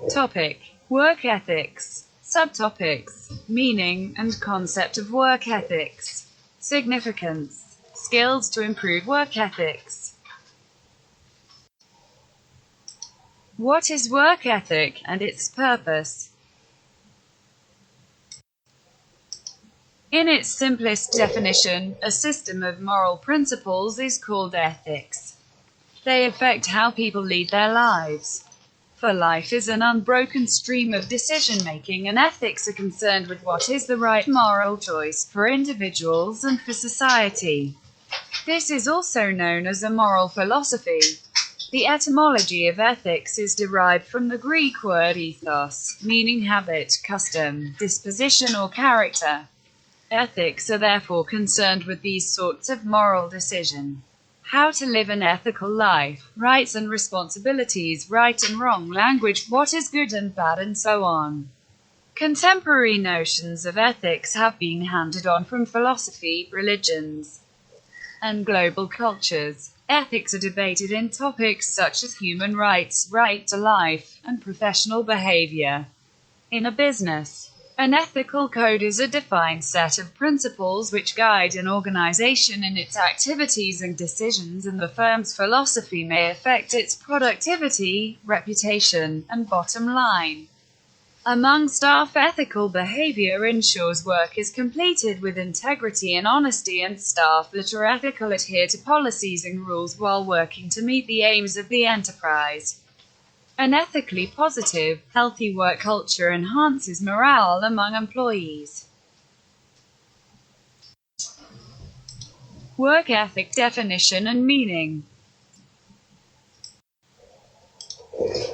Topic: Work ethics. Subtopics: Meaning and concept of work ethics. Significance: Skills to improve work ethics. What is work ethic, and its purpose? In its simplest definition, a system of moral principles is called ethics. They affect how people lead their lives. For life is an unbroken stream of decision-making, and ethics are concerned with what is the right moral choice for individuals and for society. This is also known as a moral philosophy. The etymology of ethics is derived from the Greek word ethos, meaning habit, custom, disposition or character. Ethics are therefore concerned with these sorts of moral decision. How to live an ethical life, rights and responsibilities, right and wrong language, what is good and bad, and so on. Contemporary notions of ethics have been handed on from philosophy, religions, and global cultures. Ethics are debated in topics such as human rights, right to life, and professional behavior. In a business, an ethical code is a defined set of principles which guide an organization in its activities and decisions, and the firm's philosophy may affect its productivity, reputation, and bottom line. Among staff, ethical behavior ensures work is completed with integrity and honesty, and staff that are ethical adhere to policies and rules while working to meet the aims of the enterprise. An ethically positive, healthy work culture enhances morale among employees. Work ethic definition and meaning.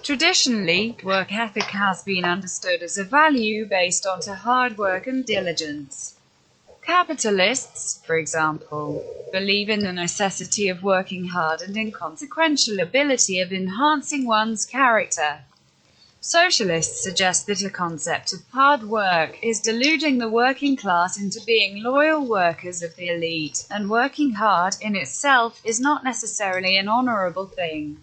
Traditionally, work ethic has been understood as a value based on hard work and diligence. Capitalists, for example, believe in the necessity of working hard and inconsequential ability of enhancing one's character. Socialists suggest that a concept of hard work is deluding the working class into being loyal workers of the elite, and working hard in itself is not necessarily an honorable thing,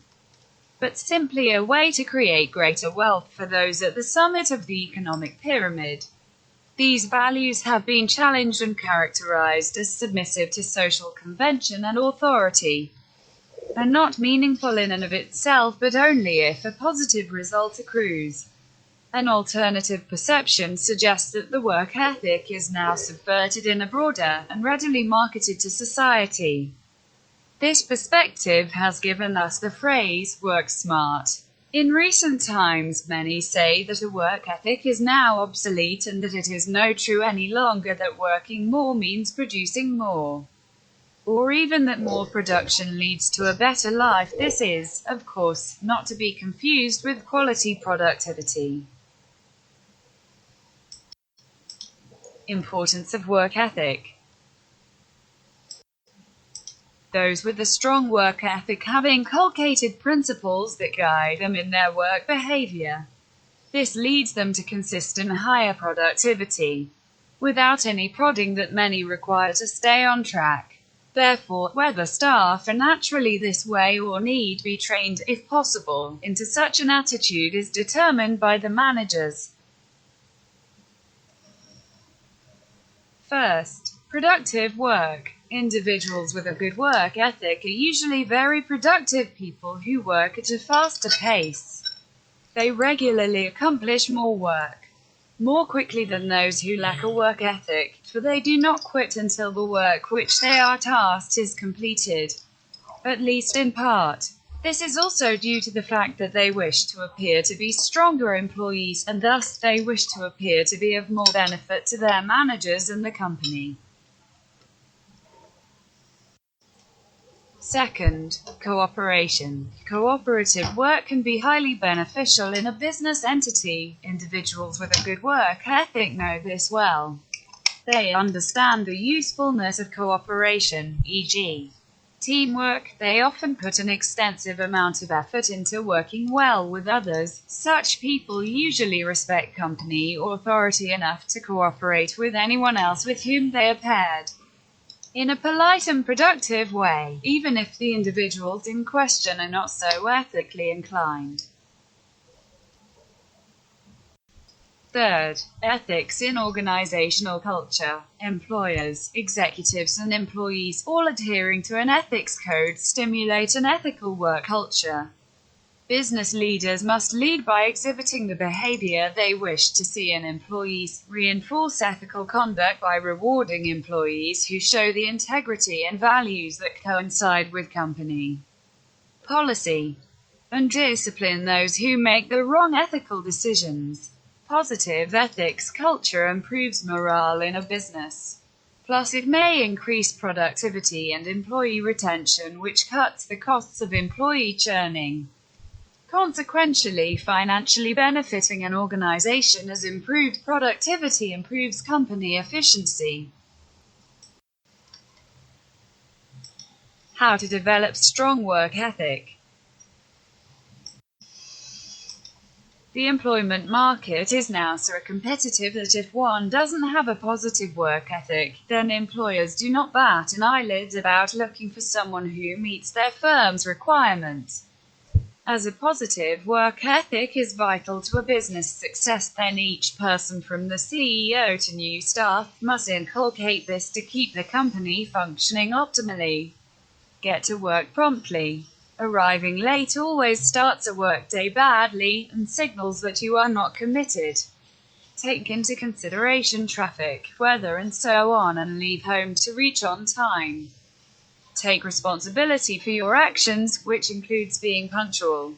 but simply a way to create greater wealth for those at the summit of the economic pyramid. These values have been challenged and characterized as submissive to social convention and authority, and not meaningful in and of itself, but only if a positive result accrues. An alternative perception suggests that the work ethic is now subverted in a broader and readily marketed to society. This perspective has given us the phrase, work smart. In recent times, many say that a work ethic is now obsolete and that it is not true any longer that working more means producing more, or even that more production leads to a better life. This is, of course, not to be confused with quality productivity. Importance of work ethic. Those with a strong work ethic have inculcated principles that guide them in their work behavior. This leads them to consistent higher productivity, without any prodding that many require to stay on track. Therefore, whether staff are naturally this way or need be trained, if possible, into such an attitude is determined by the managers. First, productive work. Individuals with a good work ethic are usually very productive people who work at a faster pace. They regularly accomplish more work, more quickly than those who lack a work ethic, for they do not quit until the work which they are tasked is completed, at least in part. This is also due to the fact that they wish to appear to be stronger employees, and thus they wish to appear to be of more benefit to their managers and the company. Second, cooperation. Cooperative work can be highly beneficial in a business entity. Individuals with a good work ethic know this well. They understand the usefulness of cooperation, e.g., teamwork. They often put an extensive amount of effort into working well with others. Such people usually respect company authority enough to cooperate with anyone else with whom they are paired in a polite and productive way, even if the individuals in question are not so ethically inclined. Third, ethics in organizational culture. Employers, executives, and employees all adhering to an ethics code stimulate an ethical work culture. Business leaders must lead by exhibiting the behavior they wish to see in employees, reinforce ethical conduct by rewarding employees who show the integrity and values that coincide with company policy, and discipline those who make the wrong ethical decisions. Positive ethics culture improves morale in a business. Plus, it may increase productivity and employee retention, which cuts the costs of employee churning, consequentially financially benefiting an organization, as improved productivity improves company efficiency. How to develop strong work ethic. The employment market is now so competitive that if one doesn't have a positive work ethic, then employers do not bat an eyelid about looking for someone who meets their firm's requirements. As a positive work ethic is vital to a business success, then each person from the CEO to new staff must inculcate this to keep the company functioning optimally. Get to work promptly. Arriving late always starts a workday badly and signals that you are not committed. Take into consideration traffic, weather, and so on, and leave home to reach on time. Take responsibility for your actions, which includes being punctual.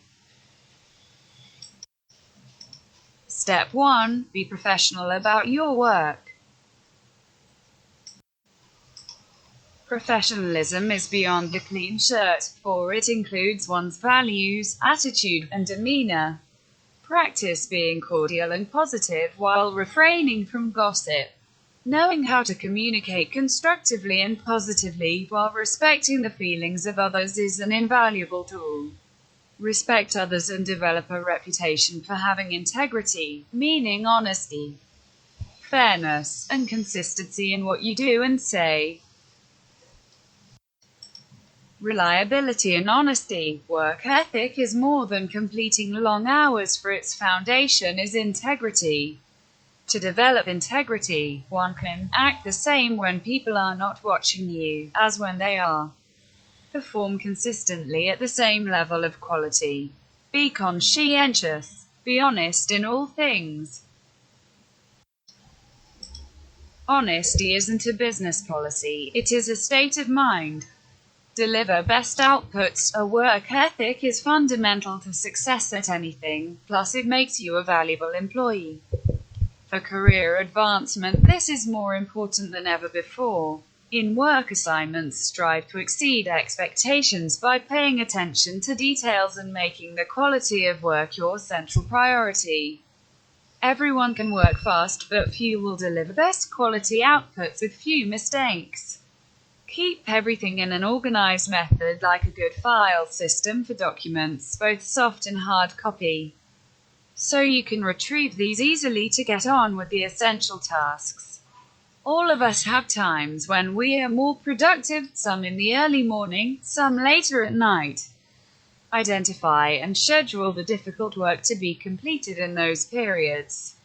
Step 1. Be professional about your work. Professionalism is beyond the clean shirt, for it includes one's values, attitude, and demeanor. Practice being cordial and positive while refraining from gossip. Knowing how to communicate constructively and positively while respecting the feelings of others is an invaluable tool. Respect others and develop a reputation for having integrity, meaning honesty, fairness, and consistency in what you do and say. Reliability and honesty. Work ethic is more than completing long hours, for its foundation is integrity. To develop integrity, one can act the same when people are not watching you, as when they are. Perform consistently at the same level of quality. Be conscientious. Be honest in all things. Honesty isn't a business policy, it is a state of mind. Deliver best outputs. A work ethic is fundamental to success at anything, plus it makes you a valuable employee. For career advancement, this is more important than ever before. In work assignments, strive to exceed expectations by paying attention to details and making the quality of work your central priority. Everyone can work fast, but few will deliver best quality outputs with few mistakes. Keep everything in an organized method, like a good file system for documents, both soft and hard copy, so you can retrieve these easily to get on with the essential tasks. All of us have times when we are more productive, some in the early morning, some later at night. Identify and schedule the difficult work to be completed in those periods.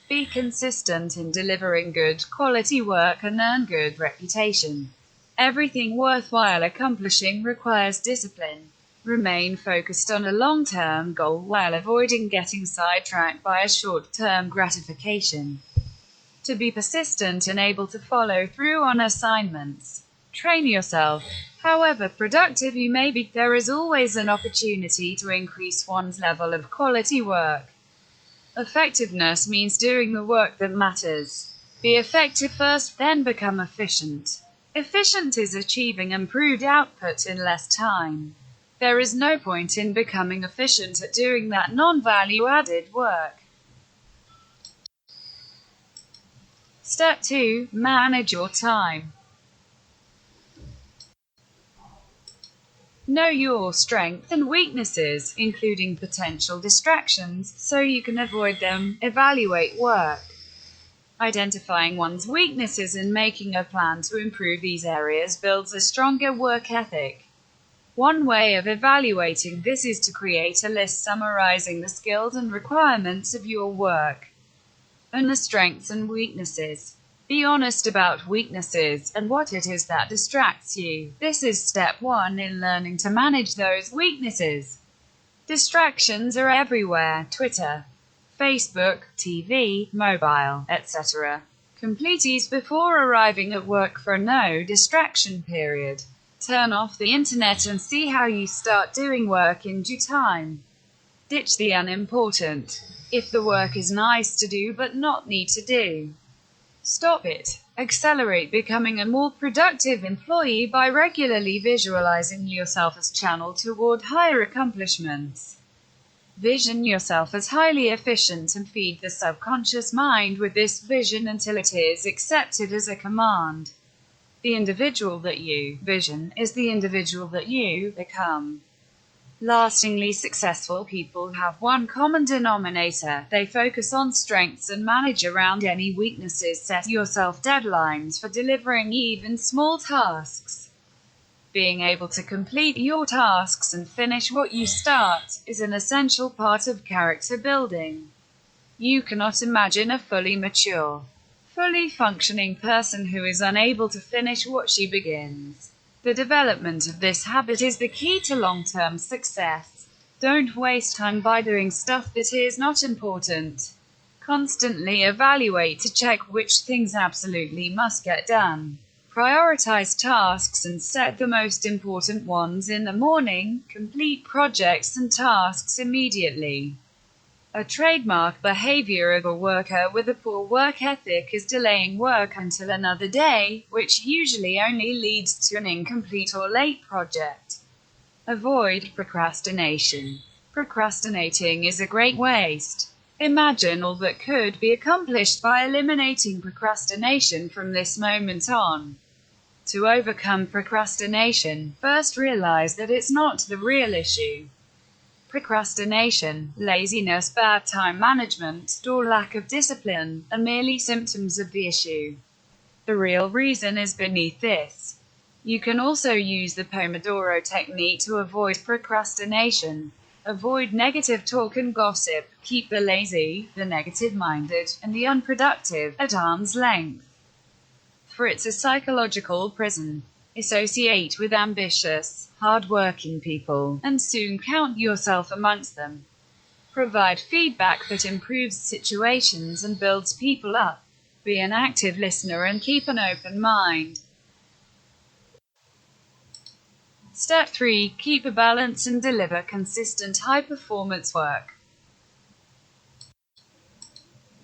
Be consistent in delivering good quality work and earn good reputation. Everything worthwhile accomplishing requires discipline. Remain focused on a long-term goal while avoiding getting sidetracked by a short-term gratification. To be persistent and able to follow through on assignments. Train yourself. However productive you may be, there is always an opportunity to increase one's level of quality work. Effectiveness means doing the work that matters. Be effective first, then become efficient. Efficient is achieving improved output in less time. There is no point in becoming efficient at doing that non-value-added work. Step 2. Manage your time. Know your strengths and weaknesses, including potential distractions, so you can avoid them. Evaluate work. Identifying one's weaknesses and making a plan to improve these areas builds a stronger work ethic. One way of evaluating this is to create a list summarizing the skills and requirements of your work. and the strengths and weaknesses. Be honest about weaknesses and what it is that distracts you. This is step 1 in learning to manage those weaknesses. Distractions are everywhere: Twitter, Facebook, TV, mobile, etc. Complete these before arriving at work for a no distraction period. Turn off the internet and see how you start doing work in due time. Ditch the unimportant. If the work is nice to do but not need to do, stop it. Accelerate becoming a more productive employee by regularly visualizing yourself as channeled toward higher accomplishments. Vision yourself as highly efficient and feed the subconscious mind with this vision until it is accepted as a command. The individual that you vision is the individual that you become. Lastingly successful people have one common denominator: they focus on strengths and manage around any weaknesses. Set yourself deadlines for delivering even small tasks. Being able to complete your tasks and finish what you start is an essential part of character building. You cannot imagine a fully mature, fully functioning person who is unable to finish what she begins. The development of this habit is the key to long-term success. Don't waste time by doing stuff that is not important. Constantly evaluate to check which things absolutely must get done. Prioritize tasks and set the most important ones in the morning. Complete projects and tasks immediately. A trademark behavior of a worker with a poor work ethic is delaying work until another day, which usually only leads to an incomplete or late project. Avoid procrastination. Procrastinating is a great waste. Imagine all that could be accomplished by eliminating procrastination from this moment on. To overcome procrastination, first realize that it's not the real issue. Procrastination, laziness, bad time management, or lack of discipline are merely symptoms of the issue. The real reason is beneath this. You can also use the Pomodoro technique to avoid procrastination. Avoid negative talk and gossip. Keep the lazy, the negative-minded, and the unproductive at arm's length. For it's a psychological prison. Associate with ambitious, hard-working people, and soon count yourself amongst them. Provide feedback that improves situations and builds people up. Be an active listener and keep an open mind. Step 3. Keep a balance and deliver consistent high-performance work.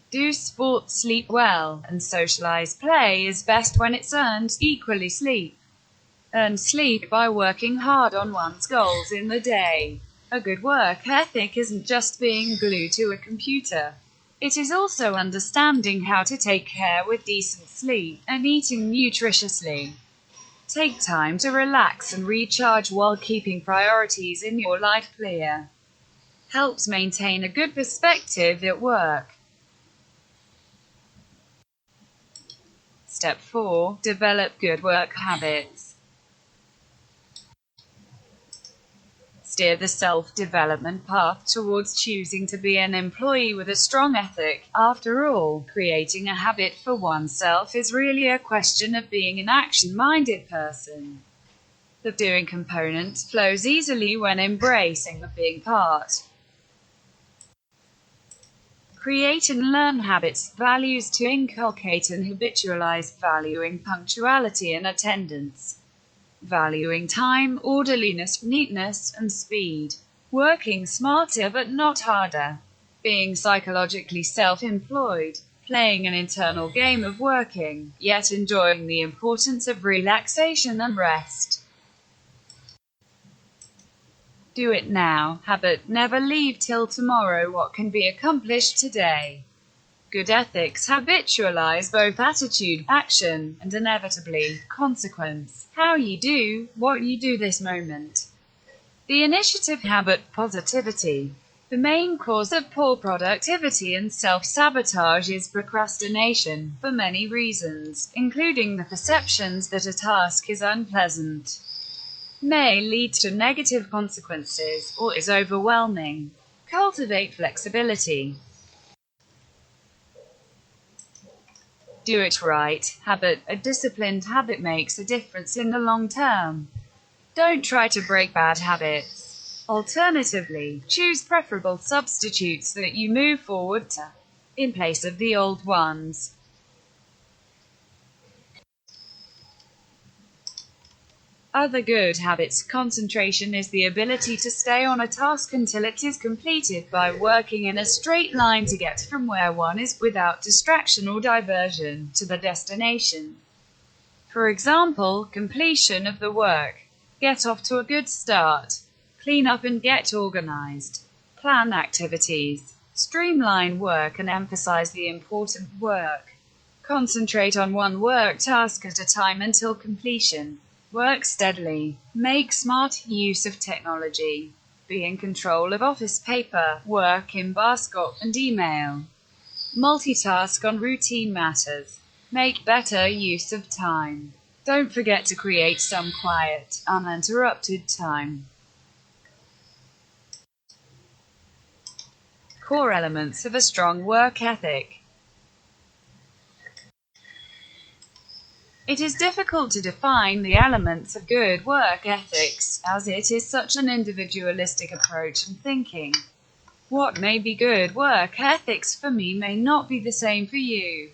Do sports, sleep well, and socialize. Play is best when it's earned. Equally sleep. Earn sleep by working hard on one's goals in the day. A good work ethic isn't just being glued to a computer. It is also understanding how to take care with decent sleep and eating nutritiously. Take time to relax and recharge while keeping priorities in your life clear. Helps maintain a good perspective at work. Step 4. Develop good work habits. Steer the self-development path towards choosing to be an employee with a strong ethic. After all, creating a habit for oneself is really a question of being an action-minded person. The doing component flows easily when embracing the being part. Create and learn habits, values to inculcate and habitualize, valuing punctuality and attendance. Valuing time, orderliness, neatness, and speed. Working smarter but not harder. Being psychologically self-employed. Playing an internal game of working, yet enjoying the importance of relaxation and rest. Do it now. Habit: never leave till tomorrow what can be accomplished today. Good ethics habitualize both attitude, action, and inevitably, consequence. How you do what you do this moment. The initiative habit: positivity. The main cause of poor productivity and self-sabotage is procrastination, for many reasons, including the perceptions that a task is unpleasant, may lead to negative consequences, or is overwhelming. Cultivate flexibility. Do it right. A disciplined habit makes a difference in the long term. Don't try to break bad habits. Alternatively, choose preferable substitutes that you move forward to, in place of the old ones. Other good habits. Concentration is the ability to stay on a task until it is completed by working in a straight line to get from where one is, without distraction or diversion, to the destination. For example, completion of the work. Get off to a good start. Clean up and get organized. Plan activities. Streamline work and emphasize the important work. Concentrate on one work task at a time until completion. Work steadily. Make smart use of technology. Be in control of office paper, work in basket, and email. Multitask on routine matters. Make better use of time. Don't forget to create some quiet, uninterrupted time. Core elements of a strong work ethic. It is difficult to define the elements of good work ethics, as it is such an individualistic approach and thinking. What may be good work ethics for me may not be the same for you.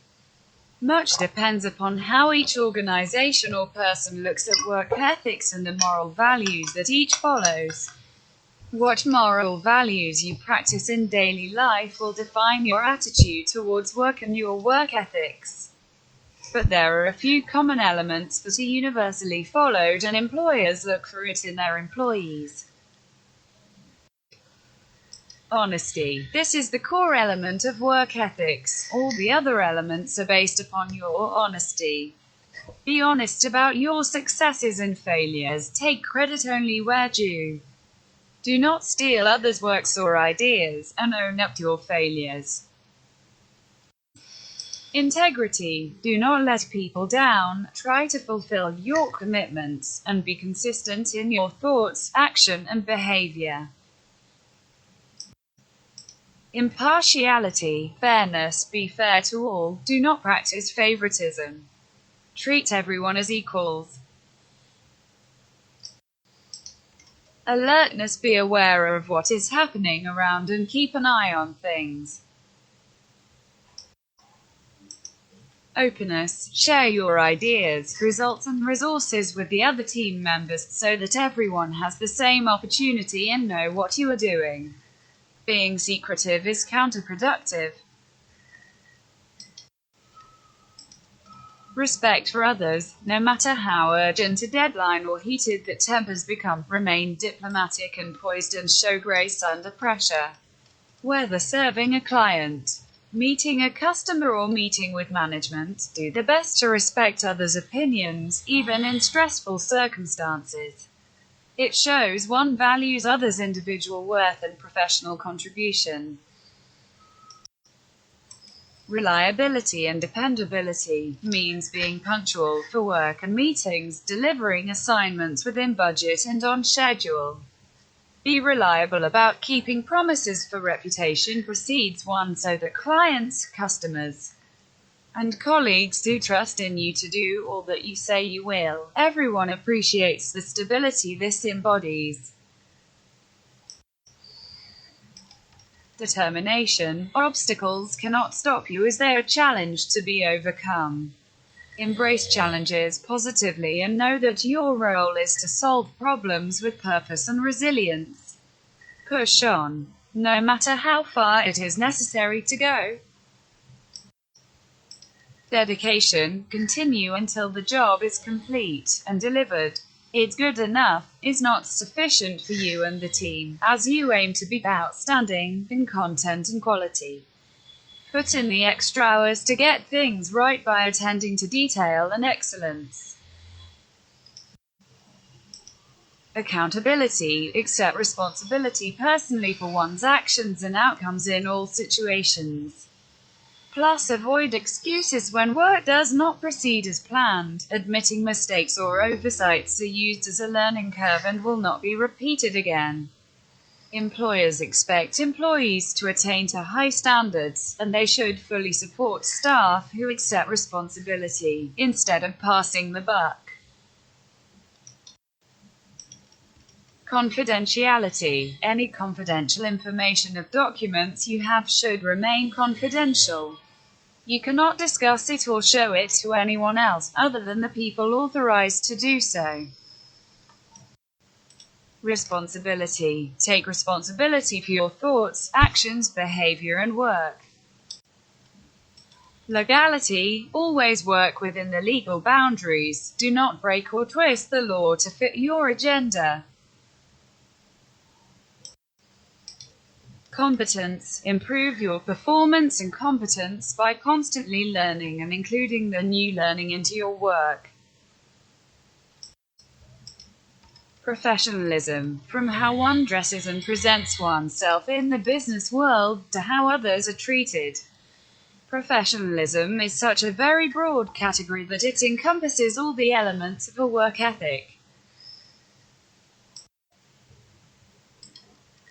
Much depends upon how each organization or person looks at work ethics and the moral values that each follows. What moral values you practice in daily life will define your attitude towards work and your work ethics. But there are a few common elements that are universally followed, and employers look for it in their employees. Honesty. This is the core element of work ethics. All the other elements are based upon your honesty. Be honest about your successes and failures. Take credit only where due. Do not steal others' works or ideas, and own up to your failures. Integrity. Do not let people down. Try to fulfill your commitments, and be consistent in your thoughts, action, and behavior. Impartiality. Fairness. Be fair to all. Do not practice favoritism. Treat everyone as equals. Alertness. Be aware of what is happening around and keep an eye on things. Openness. Share your ideas, results, and resources with the other team members so that everyone has the same opportunity and know what you are doing. Being secretive is counterproductive. Respect for others. No matter how urgent a deadline or heated the tempers become, remain diplomatic and poised and show grace under pressure. Whether serving a client, meeting a customer, or meeting with management, do the best to respect others' opinions, even in stressful circumstances. It shows one values others' individual worth and professional contribution. Reliability and dependability means being punctual for work and meetings, delivering assignments within budget and on schedule. Be reliable about keeping promises, for reputation precedes one, so that clients, customers, and colleagues do trust in you to do all that you say you will. Everyone appreciates the stability this embodies. Determination. Obstacles cannot stop you, as they are challenged to be overcome. Embrace challenges positively and know that your role is to solve problems with purpose and resilience. Push on, no matter how far it is necessary to go. Dedication. Continue until the job is complete and delivered. It's good enough is not sufficient for you and the team, as you aim to be outstanding in content and quality. Put in the extra hours to get things right by attending to detail and excellence. Accountability. Accept responsibility personally for one's actions and outcomes in all situations. Plus, avoid excuses when work does not proceed as planned. Admitting mistakes or oversights are used as a learning curve and will not be repeated again. Employers expect employees to attain to high standards, and they should fully support staff who accept responsibility, instead of passing the buck. Confidentiality. Any confidential information of documents you have should remain confidential. You cannot discuss it or show it to anyone else, other than the people authorized to do so. Responsibility. Take responsibility for your thoughts, actions, behavior, and work. Legality. Always work within the legal boundaries. Do not break or twist the law to fit your agenda. Competence. Improve your performance and competence by constantly learning and including the new learning into your work. Professionalism. From how one dresses and presents oneself in the business world, to how others are treated. Professionalism is such a very broad category that it encompasses all the elements of a work ethic.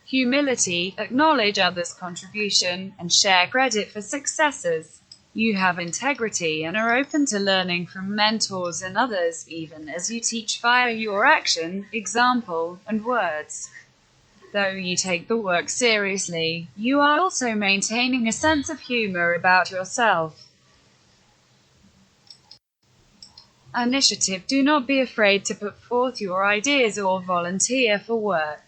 Humility. Acknowledge others' contribution, and share credit for successes. You have integrity and are open to learning from mentors and others, even as you teach via your action, example, and words. Though you take the work seriously, you are also maintaining a sense of humor about yourself. Initiative. Do not be afraid to put forth your ideas or volunteer for work.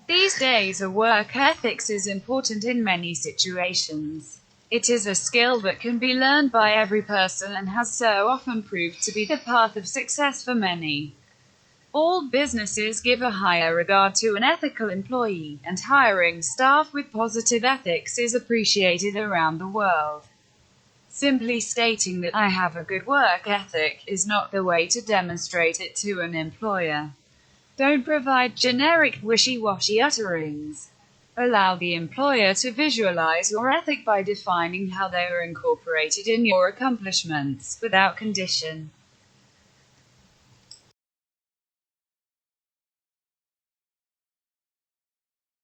These days, a work ethics is important in many situations. It is a skill that can be learned by every person and has so often proved to be the path of success for many. All businesses give a higher regard to an ethical employee, and hiring staff with positive ethics is appreciated around the world. Simply stating that I have a good work ethic is not the way to demonstrate it to an employer. Don't provide generic, wishy-washy utterings. Allow the employer to visualize your ethic by defining how they are incorporated in your accomplishments, without condition.